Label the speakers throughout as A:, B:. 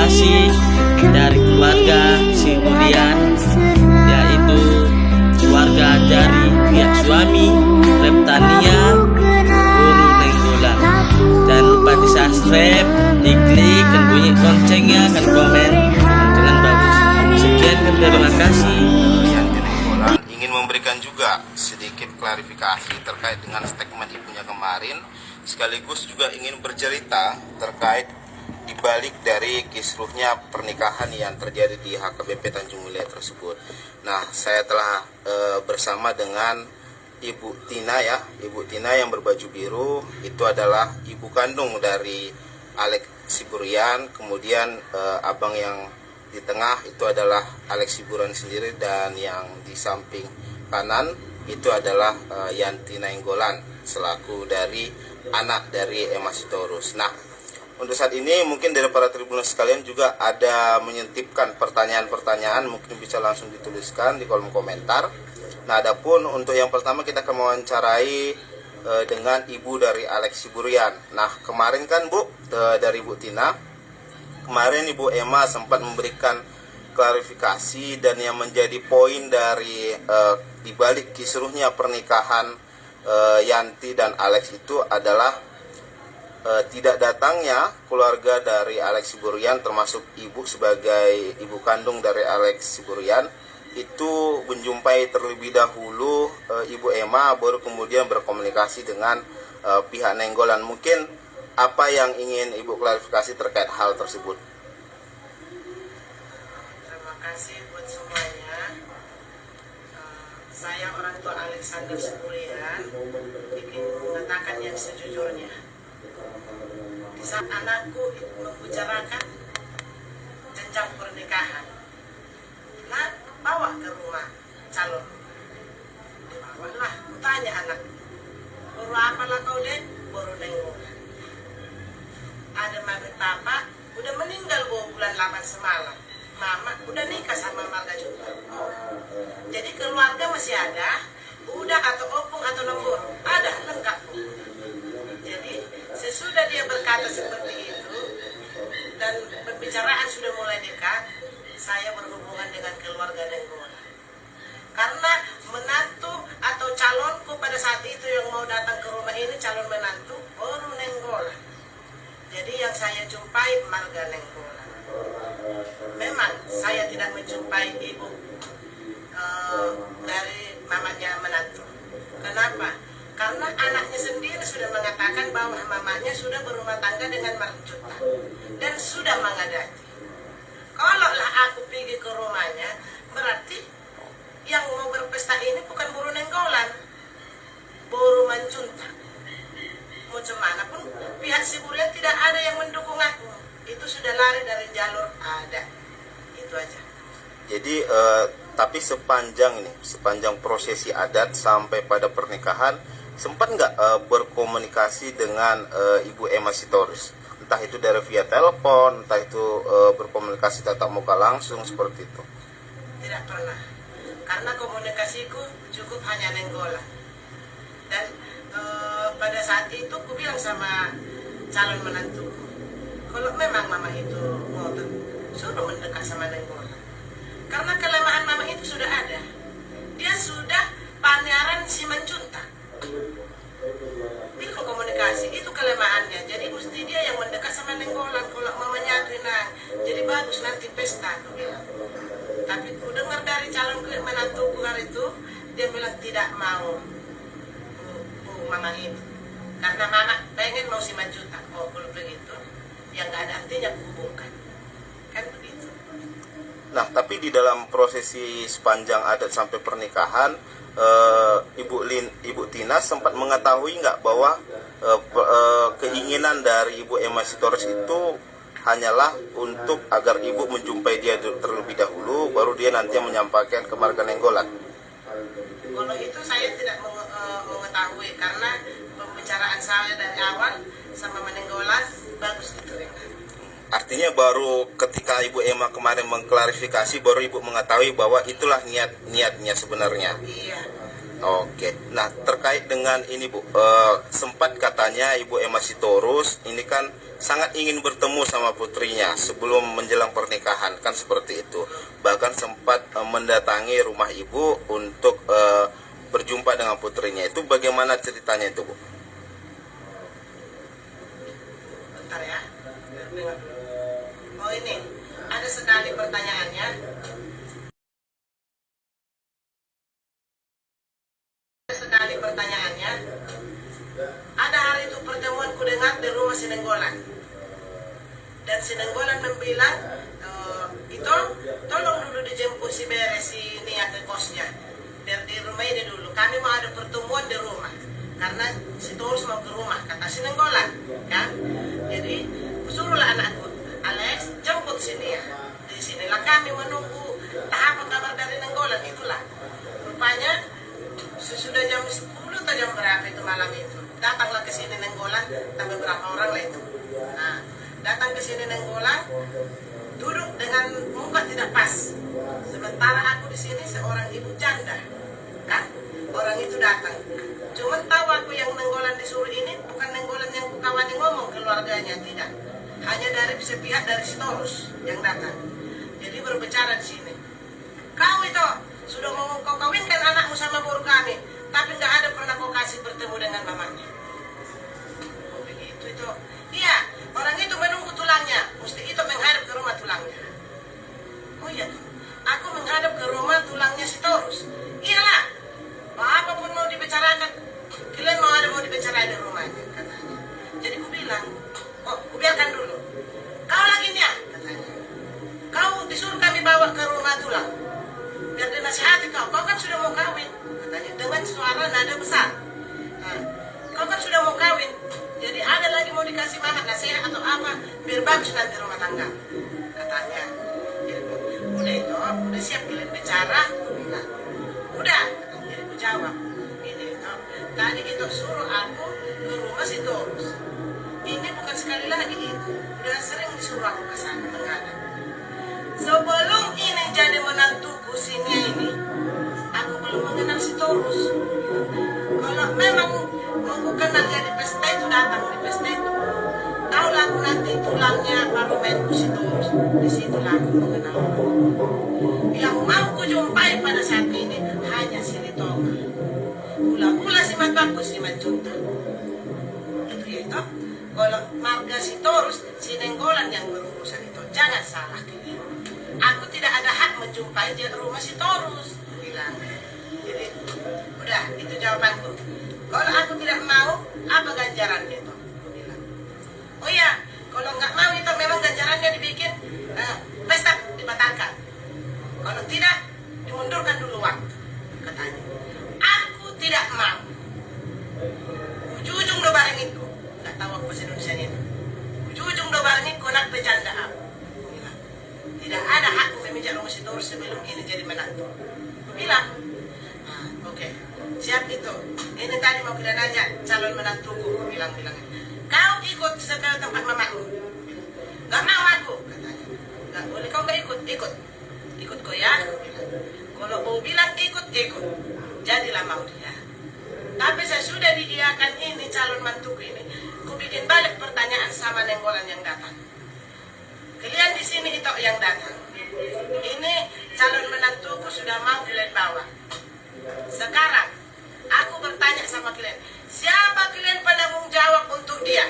A: klarifikasi dari keluarga Siburian, yaitu keluarga dari pihak suami Reptania Guru Nenggolan. Jangan lupa di subscribe, diklik, dan bunyi loncengnya, dan komen dengan bagus. Sekian dan terima kasih.
B: Yanti Nenggolan ingin memberikan juga sedikit klarifikasi terkait dengan statement ibunya kemarin, sekaligus juga ingin bercerita terkait dibalik dari kisruhnya pernikahan yang terjadi di HKBP Tanjung Mulia tersebut. Nah, saya telah bersama dengan Ibu Tina ya, Ibu Tina yang berbaju biru itu adalah ibu kandung dari Alex Siburian. Kemudian abang yang di tengah itu adalah Alex Siburian sendiri, dan yang di samping kanan itu adalah Yanti Nenggolan selaku dari anak dari Emma Sitorus. Nah, untuk saat ini mungkin dari para tribuners sekalian juga ada menyentipkan pertanyaan-pertanyaan, mungkin bisa langsung dituliskan di kolom komentar. Nah, adapun untuk yang pertama kita akan mewawancarai dengan ibu dari Alex Siburian. Nah, kemarin kan Bu, dari Bu Tina, kemarin Ibu Emma sempat memberikan klarifikasi, dan yang menjadi poin dari dibalik kisruhnya pernikahan Yanti dan Alex itu adalah tidak datangnya keluarga dari Alex Siburian, termasuk ibu sebagai ibu kandung dari Alex Siburian, itu menjumpai terlebih dahulu Ibu Emma, baru kemudian berkomunikasi dengan pihak Nenggolan. Mungkin apa yang ingin Ibu klarifikasi terkait hal tersebut?
C: Terima kasih buat semuanya. Saya orang tua Alexander Siburian ingin mengatakan yang sejujurnya. Di saat anakku membicarakan jenjang pernikahan, nah, bawa ke rumah calon, dibawalah. Tanya anak, baru apalah kau dek? Baru nengok. Ada mami papa udah meninggal bulan 8 semalam. Mama udah nikah sama Marga juga. Jadi keluarga masih ada, udah atau opung atau lembur, ada lengkap. Jadi sesudah dia berkata seperti itu dan pembicaraan sudah mulai dekat, saya berhubungan dengan keluarga Nenggolan. Karena menantu atau calonku pada saat itu yang mau datang ke rumah ini, calon menantu baru Nenggolan. Jadi yang saya jumpai Marga Nenggolan. Memang saya tidak menjumpai ibu dari mamanya menantu. Kenapa? Karena anaknya sendiri sudah mengatakan bahwa mamanya sudah berumah tangga dengan Marjuta dan sudah mengadati. Kalau lah aku pergi ke rumahnya, berarti yang mau berpesta ini bukan Buru Nenggolan, Buru Manjunta. Macam mana pun pihak Siburian tidak ada yang mendukung aku. Itu sudah lari dari jalur ada. Itu aja.
B: Jadi tapi sepanjang prosesi adat sampai pada pernikahan, sempat nggak berkomunikasi dengan Ibu Emma Sitorus? Entah itu dari via telepon, entah itu berkomunikasi tatap muka langsung seperti itu?
C: Tidak pernah. Karena komunikasiku cukup hanya Nenggolan. Dan pada saat itu aku bilang sama calon menantuku, kalau memang mama itu ngotot, suruh mendekat sama Nenggolan. Karena kelemahan mama itu sudah ada. Dia sudah panyaran si Manjunta. Itu komunikasi, itu kelemahannya. Jadi mesti dia yang mendekat sama Nenggolan. Kalau mamanya Adrina, jadi bagus nanti pesta, aku bilang. Tapi ku dengar dari calon menantuku hari itu, dia bilang tidak mau mama itu. Karena mama pengen mau si Manjunta. Oh, kalau begitu, yang gak ada artinya aku hubungkan. Kan begitu.
B: Nah, tapi di dalam prosesi sepanjang adat sampai pernikahan, Ibu Tina sempat mengetahui nggak bahwa keinginan dari Ibu Emma Sitorus itu hanyalah untuk agar ibu menjumpai dia terlebih dahulu, baru dia nanti menyampaikan ke Marga Nenggolan?
C: Kalau itu saya tidak mengetahui, karena pembicaraan saya dari awal sama Nenggolan bagus gitu.
B: Artinya baru ketika Ibu Emma kemarin mengklarifikasi, baru Ibu mengetahui bahwa itulah niatnya sebenarnya.
C: Iya,
B: Oke, nah terkait dengan ini Bu, sempat katanya Ibu Emma Sitorus ini kan sangat ingin bertemu sama putrinya sebelum menjelang pernikahan, kan seperti itu. Bahkan sempat mendatangi rumah Ibu untuk berjumpa dengan putrinya. Itu bagaimana ceritanya itu Bu?
C: Bentar ya. Oh ini, ada sekali pertanyaannya. Ada hari itu pertemuanku dengar di rumah Sinenggolan, dan Sinenggolan membilang itu tolong dulu dijemput si Bere si Nia ke kosnya, biar di rumah ini dulu, kami mau ada pertemuan di rumah karena si Torus mau ke rumah, kata Sinenggolan kan. Jadi suruhlah anakku Alex jemput si Nia, di sinilah kami menunggu tahap kabar dari Nenggolan. Itulah rupanya sesudah jam 10 atau jam berapa itu malam itu datanglah ke sini Nenggolan dan beberapa orang lah itu. Nah, datang ke sini Nenggolan duduk dengan muka tidak pas. Sementara aku di sini seorang ibu janda, kan? Orang itu datang. Cuma tahu aku yang Nenggolan disuruh ini bukan Nenggolan yang kukawani ngomong keluarganya, tidak. Hanya dari sepihak dari Sitorus yang datang. Jadi berbicara di sini. Kau itu sudah mau kau kawinkan anakmu sama baru kami, tapi nggak ada pernah kau kasih bertemu dengan mamanya. Oh begitu itu. Iya, orang itu menunggu tulangnya, mesti itu menghadap ke rumah tulangnya. Oh iya tuh, aku menghadap ke rumah tulangnya Sitorus. Iyalah, apapun mau dibicarakan, kalian mau dibicarakan di rumahnya, katanya. Jadi ku bilang, oh ku biarkan dulu. Kau lagi nih, katanya. Kau disuruh kami bawa ke rumah tulang. Biar dinasihati kau kan sudah mau kawin, katanya dengan suara nada besar. Nah, kau kan sudah mau kawin, jadi ada lagi mau dikasih mama nasihat atau apa biar bagus nanti rumah tangga, katanya. Jadi, udah itu, udah siap kalian bicara, aku bilang udah, katanya. Jadi aku jawab ini itu, tadi itu suruh aku ke rumah Sitorus. Ini bukan sekali lagi itu, udah sering disuruh aku ke sana menghadap. Sebelum ini jadi menantuku sini ini, aku belum mengenal Sitorus. Kalau memang mau ku kenal dia di pesta itu, datang di pesta itu, tahulah aku nanti tulangnya baru main ku Sitorus. Di situlah aku mengenal. Yang mau ku jumpai pada saat ini hanya si Litonga. Ula-ula si Matbaku si Macunta. Itu ya itu. Kalau marga Sitorus, si Nenggolan yang berurusan itu. Jangan salah kalian. Aku tidak ada hak menjumpai di rumah Sitorus, bilang. Jadi, udah, itu jawabanku. Kalau aku tidak mau, apa ganjarannya itu? Aku bilang. Oh iya, kalau nggak mau itu memang ganjarannya dibikin pesta dibatalkan. Kalau tidak, dimundurkan dulu waktu, katanya. Aku tidak mau. Ujung-ujung do barenginku. Nggak tahu aku bahasa Indonesia itu. Ujung-ujung do barenginku nak bercanda aku. Tidak ada hakku memijak rumah Sitorus sebelum ini jadi menantu. Bilang, oke, siap itu. Ini tadi mau kita nanya calon menantuku, bilang. Kau ikut segala tempat mamaku. Gak mau aku, katanya. Gak boleh kau gak ikut. Ikut kau ya, aku bilang. Kalau mau bilang ikut. Jadilah mau dia. Tapi saya sudah diiakan ini calon mantuku ini. Ku bikin balik pertanyaan sama Nenggolan yang datang. Kalian di sini itu yang datang. Ini calon menantuku sudah mau kalian bawa. Sekarang aku bertanya sama kalian, siapa kalian penanggung jawab untuk dia?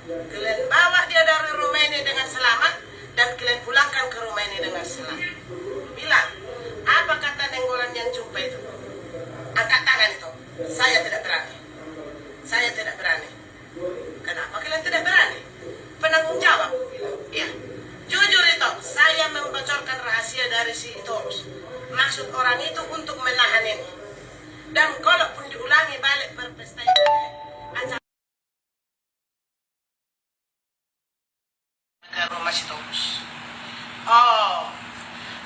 C: Kalian bawa dia dari rumah ini dengan selamat dan kalian pulangkan ke rumah ini dengan selamat. Bilang, apa kata Nenggolan yang jumpa itu? Angkat tangan itu. Saya tidak berani. Saya tidak berani. Kenapa kalian tidak berani? Penanggung jawab. Iya. Jujur itu, saya membocorkan rahasia dari si Torus. Maksud orang itu untuk menahan ini. Dan kalaupun diulangi balik berpesta itu, acara ke rumah si Torus. Oh,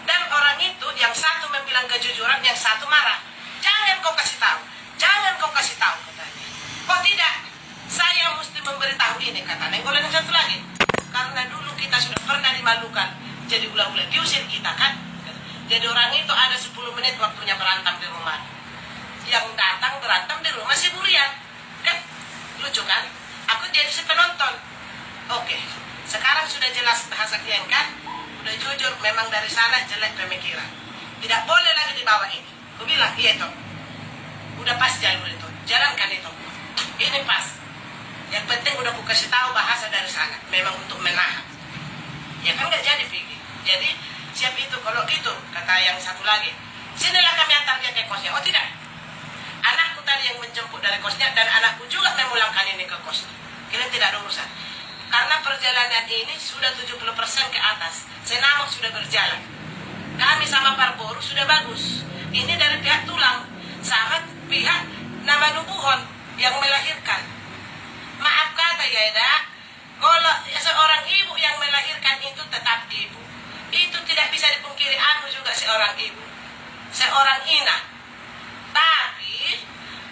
C: dan orang itu yang satu membilang kejujuran, yang satu marah. Jangan kau kasih tahu, katanya. Oh tidak, saya mesti memberitahu ini, kata Nenggolan yang satu lagi. Karena dulu kita sudah pernah dimalukan, jadi ulah-ulah diusir kita kan. Jadi orang itu ada 10 menit waktunya berantem di rumah. yang datang berantem di rumah si Burian. Kan lucu kan? Aku jadi si penonton. Oke, sekarang sudah jelas bahasa kalian kan? Udah jujur, memang dari sana jelek pemikiran. Tidak boleh lagi dibawa ini. Aku bilang, iya toh. Udah pas jalur itu, jalankan itu. Ini pas. Yang penting udah aku kasih tahu bahasa dari sana. Memang untuk menahan. Ya kan nggak jadi pergi. Jadi siap itu. Kalau gitu, kata yang satu lagi, sinilah kami antar dia ke kosnya. Oh tidak. Anakku tadi yang menjemput dari kosnya dan anakku juga memulangkan ini ke kosnya. Kalian tidak ada urusan. Karena perjalanan ini sudah 70% ke atas. Senamok sudah berjalan. Kami sama Parboru sudah bagus. Ini dari pihak tulang sama pihak nama nubuhon yang melahirkan. Maaf kata ya Eda, kalau seorang ibu yang melahirkan itu tetap ibu. Itu tidak bisa dipungkiri, aku juga seorang ibu. Seorang ina. Tapi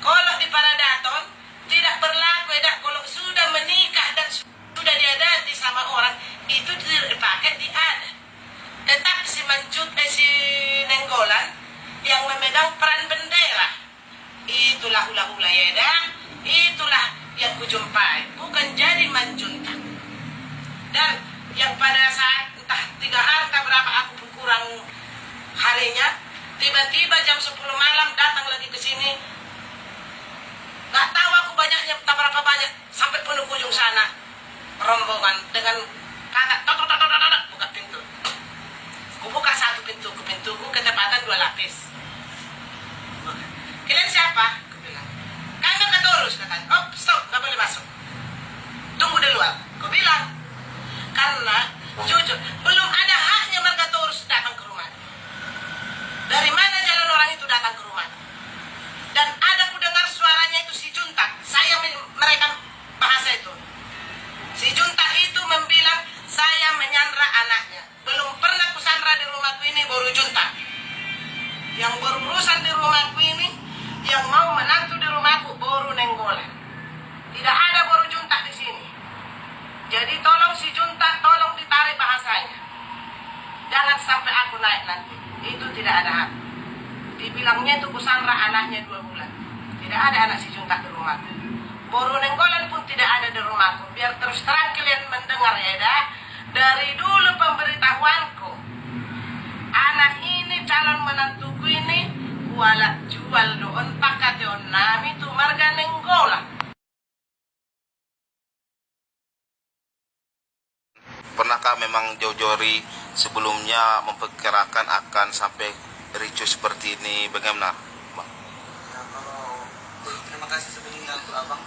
C: kalau di Paradaton tidak berlaku Eda, kalau sudah menikah dan sudah diadati sama orang itu tidak dipakai di adat. Tetap si si Nenggolan yang memegang peran bendera. Itulah hula-hula ya Eda. Itulah yang kujumpai, bukan jadi manjunta. Dan yang pada saat entah 3 hari entah berapa aku kurang harinya, tiba-tiba jam 10 malam datang lagi ke sini. Gak tahu aku banyaknya, tak berapa banyak, sampai penuh ujung sana. Rombongan dengan kata tok buka pintu. Ku buka satu pintu, ke pintuku ketepatan 2 lapis. Kalian siapa? Aku bilang. Kami Katorus katanya. Oh stop, gak boleh masuk. Tunggu di luar. Aku bilang. Karena jujur belum ada haknya Margatorus datang ke rumah. Dari mana jalan orang itu datang ke rumah? Dan ada ku dengar suaranya itu si Junta. Saya mereka bahasa itu. Si Junta itu membilang saya menyandra anaknya. Belum pernah kusandra di rumahku ini baru Junta. Yang berurusan di rumahku ini, yang mau menantu di rumahku baru Nenggolan. Tidak ada baru Junta di sini. Jadi tolong si Junta, tolong ditarik bahasanya. Jangan sampai aku naik nanti. Itu tidak ada hak. Dibilangnya itu kusandra anaknya 2 bulan. Tidak ada anak si Junta di rumahku. Boru Nenggolan pun tidak ada di rumahku. Biar terus terang kalian mendengar ya dah. Dari dulu pemberitahuanku. Anak ini calon menantuku ini kuala jual doon pakateon nami tu marga Nenggolan.
B: Pernahkah memang Jojori sebelumnya memperkirakan akan sampai ricu seperti ini? Bagaimana, Bang?
D: Ya, terima kasih sebelumnya untuk Abang.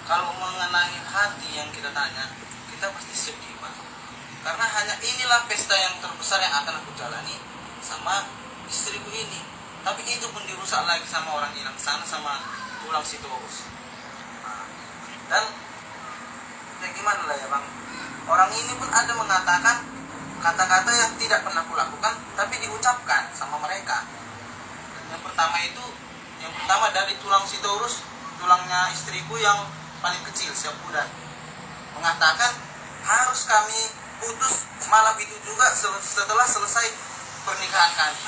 D: Kalau mengenai hati yang kita tanya, kita pasti sedih, Bang. Karena hanya inilah pesta yang terbesar yang akan aku jalani sama istriku ini. Tapi itu pun dirusak lagi sama orang hilang sana, sama tulang Sitorus. Dan ya gimana lah ya Bang, orang ini pun ada mengatakan kata-kata yang tidak pernah kulakukan tapi diucapkan sama mereka. Dan yang pertama dari tulang Sitorus, tulangnya istriku yang paling kecil, siap bulan, mengatakan harus kami putus malam itu juga setelah selesai pernikahan kami.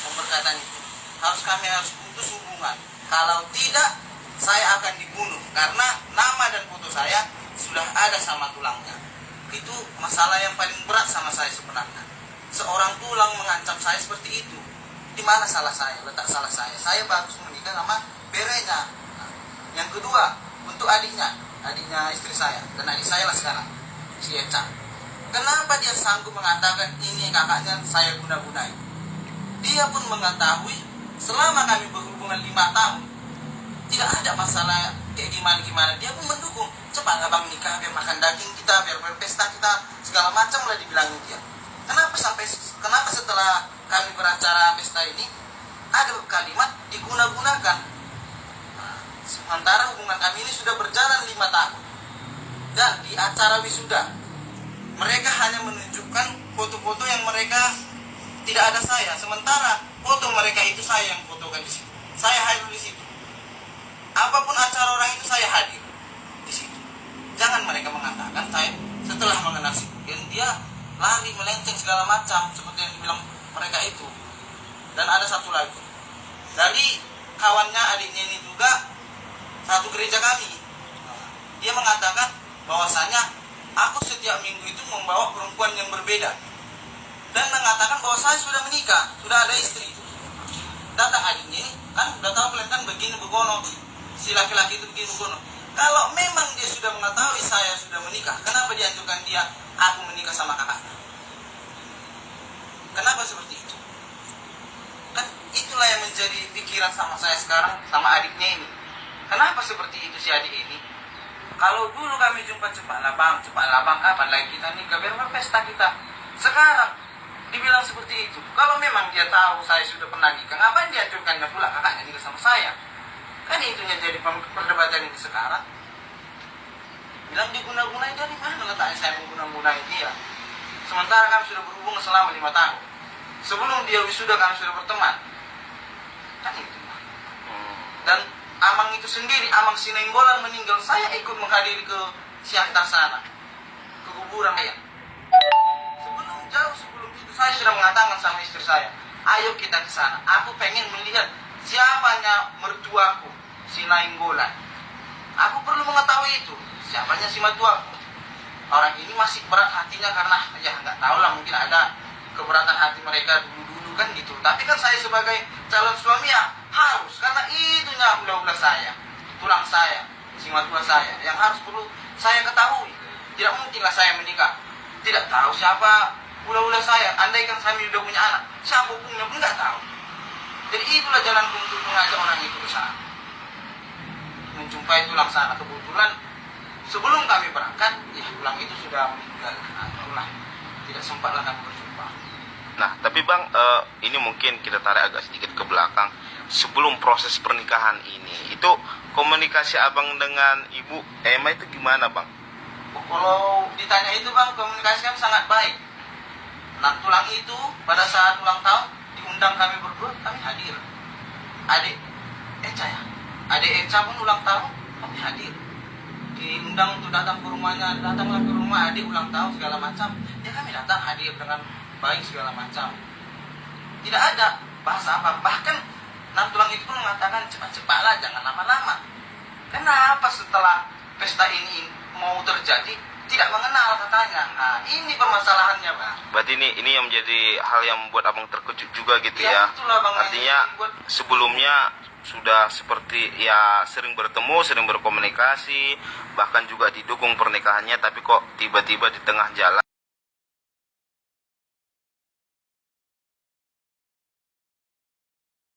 D: Pemberkatan itu harus putus hubungan, kalau tidak saya akan dibunuh karena nama dan foto saya sudah ada sama tulangnya. Itu masalah yang paling berat sama saya sebenarnya. Seorang tulang mengancam saya seperti itu. Di mana salah saya? Letak salah saya. Saya bagus menikah sama berenya. Nah, yang kedua, untuk adiknya istri saya dan adik saya lah sekarang, si Eca. Kenapa dia sanggup mengatakan ini kakaknya saya guna-gunai? Dia pun mengetahui selama kami berhubungan 5 tahun tidak ada masalah kayak gimana. Dia pun mendukung. Cepat abang nikah biar makan daging kita, biar berpesta kita, segala macam lah dibilangin dia. Kenapa setelah kami beracara pesta ini ada kalimat diguna-gunakan? Nah, sementara hubungan kami ini sudah berjalan 5 tahun. Dan di acara wisuda mereka hanya menunjukkan foto-foto yang mereka tidak ada saya. Sementara foto mereka itu saya yang fotokan di situ. Saya hadir di situ. Apapun acara orang itu saya hadir di situ. Jangan mereka mengatakan saya setelah mengenal si Budian dia lari melenceng segala macam seperti yang dibilang mereka itu. Dan ada satu lagi. Dari kawannya adiknya ini juga satu gereja kami. Dia mengatakan bahwasanya aku setiap minggu itu membawa perempuan yang berbeda dan mengatakan bahwa saya sudah menikah, sudah ada istri. Datang adiknya ini, kan udah tahu kalian kan begini begono, si laki-laki itu begini begono. Kalau memang dia sudah mengetahui saya sudah menikah, kenapa diajukan dia aku menikah sama kakaknya? Kenapa seperti itu? Kan itulah yang menjadi pikiran sama saya sekarang sama adiknya ini. Kenapa seperti itu si adik ini? Kalau dulu kami jumpa cepat labang kapan lagi kita nikah, biar pesta kita. Sekarang dibilang seperti itu. Kalau memang dia tahu saya sudah pernah nikah, ngapain dia ajukannya pula kakaknya nikah sama saya? Kan itu yang jadi perdebatan ini sekarang. Bilang diguna-gunai, dari mana letaknya saya mengguna-gunai dia? Sementara kami sudah berhubungan selama 5 tahun. Sebelum dia wisuda kami sudah berteman. Kan itu. Dan Amang itu sendiri, Amang Sinenggolan meninggal, saya ikut menghadiri ke Siantar sana, ke kuburan saya. Jauh sebelum itu saya sudah mengatakan sama istri saya, ayo kita ke sana. Aku pengen melihat siapanya mertuaku, si Nainggolan. Aku perlu mengetahui itu, siapanya si mertuaku. Orang ini masih berat hatinya karena ya nggak tahu lah, mungkin ada keberatan hati mereka dulu kan gitu. Tapi kan saya sebagai calon suami ya harus, karena itunya ulah-ulah saya, tulang saya, si mertua saya yang harus perlu saya ketahui. Tidak mungkinlah saya menikah tidak tahu siapa ulah-ulah saya. Andaikan kami sudah punya anak, siapa hukumnya pun nggak tahu. Jadi itulah jalan untuk mengajak orang itu ke sana, menjumpai tulang sana. Kebetulan sebelum kami berangkat, ya tulang itu sudah meninggal. Nah, tidak sempatlah kami berjumpa.
B: Nah, tapi Bang, ini mungkin kita tarik agak sedikit ke belakang. Sebelum proses pernikahan ini, itu komunikasi Abang dengan Ibu Emma itu gimana, Bang?
D: Kalau ditanya itu Bang, komunikasi kami sangat baik. Nah, tulang itu pada saat ulang tahun diundang kami berdua, kami hadir. Adik Eca pun ulang tahun, kami hadir. Diundang untuk datang ke rumahnya, datanglah ke rumah adik ulang tahun segala macam. Ya kami datang hadir dengan baik segala macam. Tidak ada bahasa apa. Bahkan Nam tulang itu pun mengatakan cepat-cepatlah, jangan lama-lama. Kenapa setelah pesta ini mau terjadi tidak mengenal katanya? Nah, ini permasalahannya, Bang.
B: Berarti ini yang menjadi hal yang membuat Abang terkejut juga gitu ya.
D: Itulah, Bang,
B: artinya sebelumnya sudah seperti ya sering bertemu, sering berkomunikasi, bahkan juga didukung pernikahannya, tapi kok tiba-tiba di tengah jalan